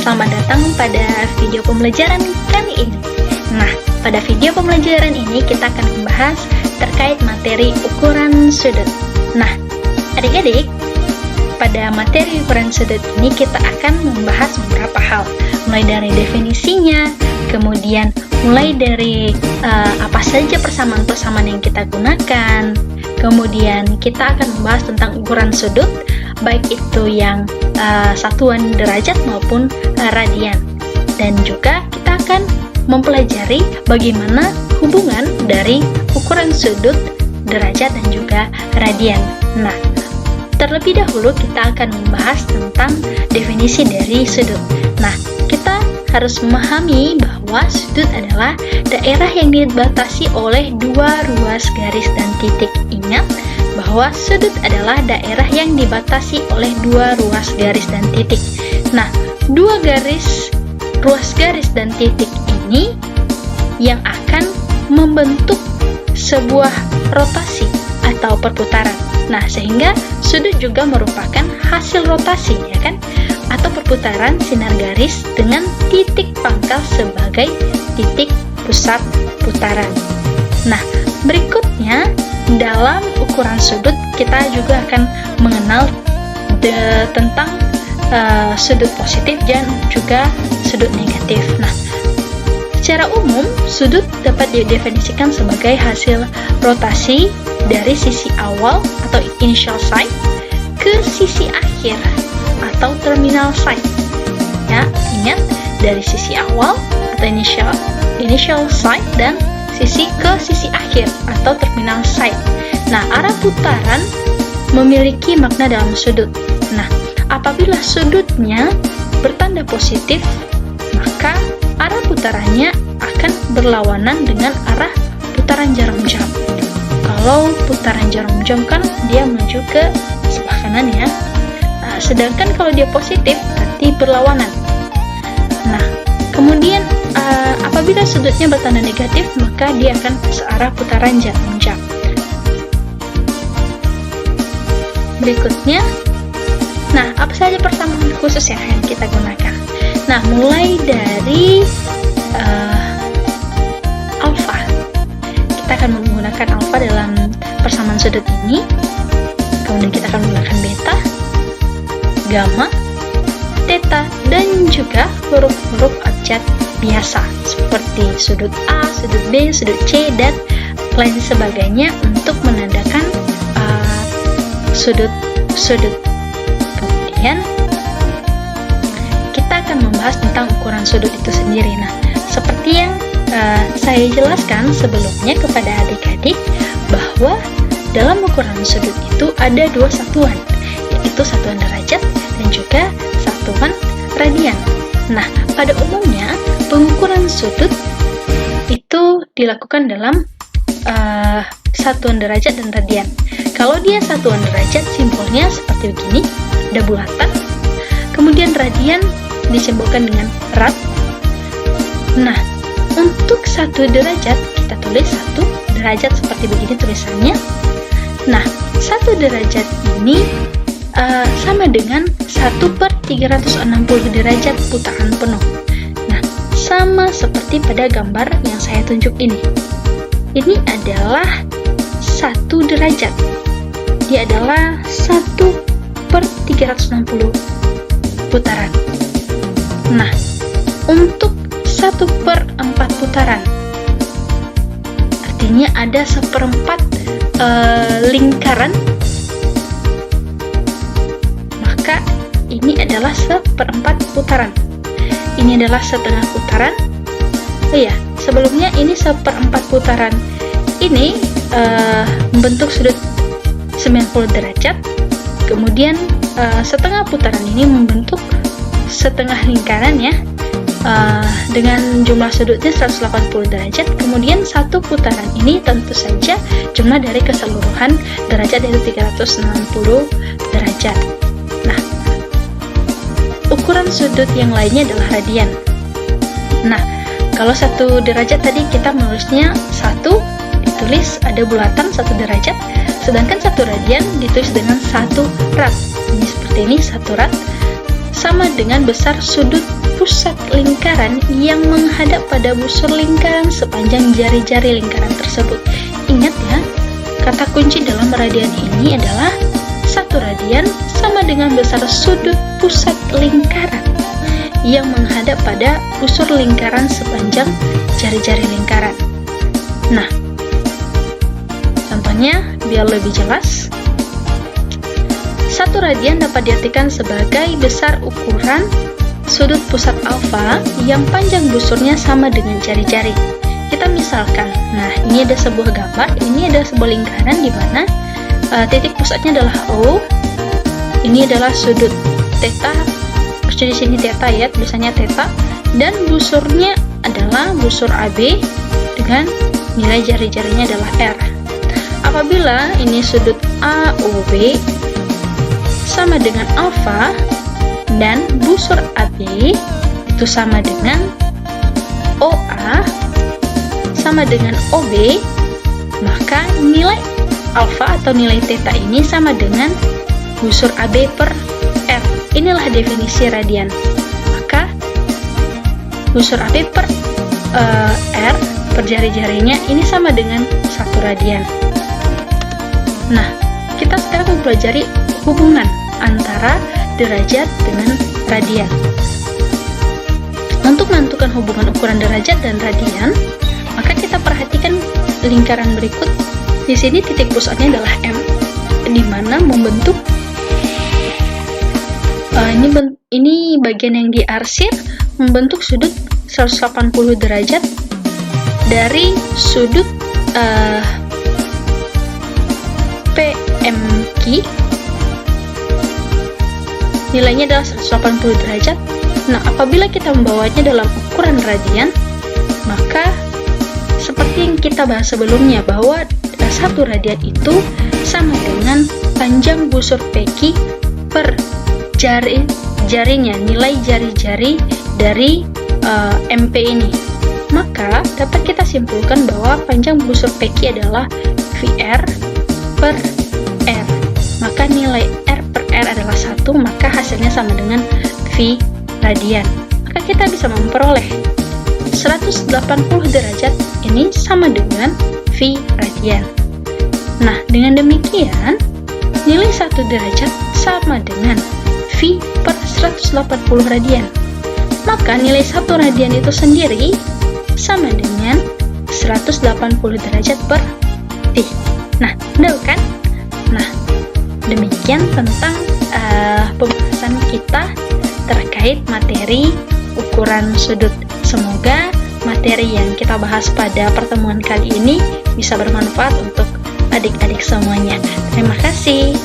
selamat datang pada video pembelajaran kali ini. Nah, pada video pembelajaran ini kita akan membahas terkait materi ukuran sudut. Nah, adik-adik, pada materi ukuran sudut ini kita akan membahas beberapa hal, mulai dari definisinya, kemudian mulai dari apa saja persamaan-persamaan yang kita gunakan, kemudian kita akan membahas tentang ukuran sudut, baik itu yang satuan derajat maupun radian. Dan juga kita akan mempelajari bagaimana hubungan dari ukuran sudut, derajat, dan juga radian. Nah, terlebih dahulu kita akan membahas tentang definisi dari sudut. Nah, kita harus memahami bahwa sudut adalah daerah yang dibatasi oleh dua ruas garis dan titik. Ingat bahwa sudut adalah daerah yang dibatasi oleh dua ruas garis dan titik. Nah, dua ruas garis dan titik ini yang akan membentuk sebuah rotasi atau perputaran. Nah, sehingga sudut juga merupakan hasil rotasi, ya kan? Atau perputaran sinar garis dengan titik pangkal sebagai titik pusat putaran. Nah, berikutnya dalam ukuran sudut kita juga akan mengenal tentang sudut positif dan juga sudut negatif. Nah, secara umum sudut dapat didefinisikan sebagai hasil rotasi dari sisi awal atau initial site ke sisi akhir atau terminal site. Ya, ingat, dari sisi awal atau initial site dan sisi ke sisi akhir atau terminal site. Nah, arah putaran memiliki makna dalam sudut. Nah, apabila sudutnya bertanda positif, maka arah putarannya akan berlawanan dengan arah putaran jarum jam. Kalau putaran jarum jam kan dia menuju ke sebelah kanan, ya. Nah, sedangkan kalau dia positif berarti berlawanan. Nah, kemudian apabila sudutnya bertanda negatif, maka dia akan searah putaran jarum jam. Berikutnya, nah, apa saja persamaan khusus yang akan kita gunakan? Nah, mulai dari alfa. Kita akan menggunakan alfa dalam persamaan sudut ini. Kemudian kita akan menggunakan beta, gamma, theta, dan juga huruf-huruf abjad biasa seperti sudut A, sudut B, sudut C, dan lain sebagainya untuk menandakan sudut-sudut. Kemudian kita akan membahas tentang ukuran sudut itu sendiri. Nah, seperti yang saya jelaskan sebelumnya kepada adik-adik bahwa dalam ukuran sudut itu ada dua satuan, yaitu satuan derajat dan juga satuan radian. Nah, pada umumnya pengukuran sudut itu dilakukan dalam satuan derajat dan radian. Kalau dia satuan derajat, simbolnya seperti begini, ada bulatan. Kemudian radian disimbolkan dengan rad. Nah, untuk satu derajat, kita tulis satu derajat seperti begini tulisannya. Nah, satu derajat ini sama dengan 1/360 derajat putaran penuh. Nah, sama seperti pada gambar yang saya tunjuk ini. Ini adalah 1 derajat. Dia adalah 1/360 putaran. Nah, untuk 1/4 putaran, artinya ada 1/4 lingkaran, maka ini adalah 1/4 putaran. Ini adalah setengah putaran. Oh ya, sebelumnya ini 1/4 putaran. Ini membentuk sudut 90 derajat. Kemudian setengah putaran ini membentuk setengah lingkaran, ya, dengan jumlah sudutnya 180 derajat. Kemudian satu putaran ini tentu saja jumlah dari keseluruhan derajat yaitu 360 derajat. Nah, ukuran sudut yang lainnya adalah radian. Nah, kalau satu derajat tadi kita menulisnya 1, ditulis ada bulatan 1 derajat, sedangkan 1 radian ditulis dengan 1 rad. Ini seperti ini, 1 rad. sama dengan besar sudut pusat lingkaran yang menghadap pada busur lingkaran sepanjang jari-jari lingkaran tersebut. Ingat ya, kata kunci dalam radian ini adalah 1 radian sama dengan besar sudut pusat lingkaran yang menghadap pada busur lingkaran sepanjang jari-jari lingkaran. Nah, contohnya biar lebih jelas. 1 radian dapat diartikan sebagai besar ukuran sudut pusat alfa yang panjang busurnya sama dengan jari-jari. Kita misalkan, nah ini ada sebuah gambar, ini ada sebuah lingkaran di mana titik pusatnya adalah O. Ini adalah sudut theta, di sini theta ya, tulisannya theta, dan busurnya adalah busur AB dengan nilai jari-jarinya adalah R. Apabila ini sudut AOB sama dengan alfa dan busur AB itu sama dengan OA sama dengan OB, maka nilai alfa atau nilai theta ini sama dengan busur AB per R. Inilah definisi radian. Maka busur AB per R per jari-jarinya ini sama dengan 1 radian. Nah, kita sekarang mempelajari hubungan antara derajat dengan radian. Untuk menentukan hubungan ukuran derajat dan radian, maka kita perhatikan lingkaran berikut. Di sini titik pusatnya adalah M, di mana membentuk ini bagian yang diarsir membentuk sudut 180 derajat dari sudut PMQ. Nilainya adalah 180 derajat. Nah, apabila kita membawanya dalam ukuran radian, maka seperti yang kita bahas sebelumnya bahwa 1 radian itu sama dengan panjang busur PQ per jarinya, nilai jari-jari dari MP ini. Maka dapat kita simpulkan bahwa panjang busur PQ adalah VR per R. Maka nilai R per R adalah 1, maka hasilnya sama dengan V radian. Maka kita bisa memperoleh 180 derajat ini sama dengan V radian. Nah, dengan demikian nilai 1 derajat sama dengan V per 180 radian. Maka nilai 1 radian itu sendiri sama dengan 180 derajat per V. Nah, benar kan? Nah, demikian tentang pembahasan kita terkait materi ukuran sudut. Semoga materi yang kita bahas pada pertemuan kali ini bisa bermanfaat untuk adik-adik semuanya. Terima kasih.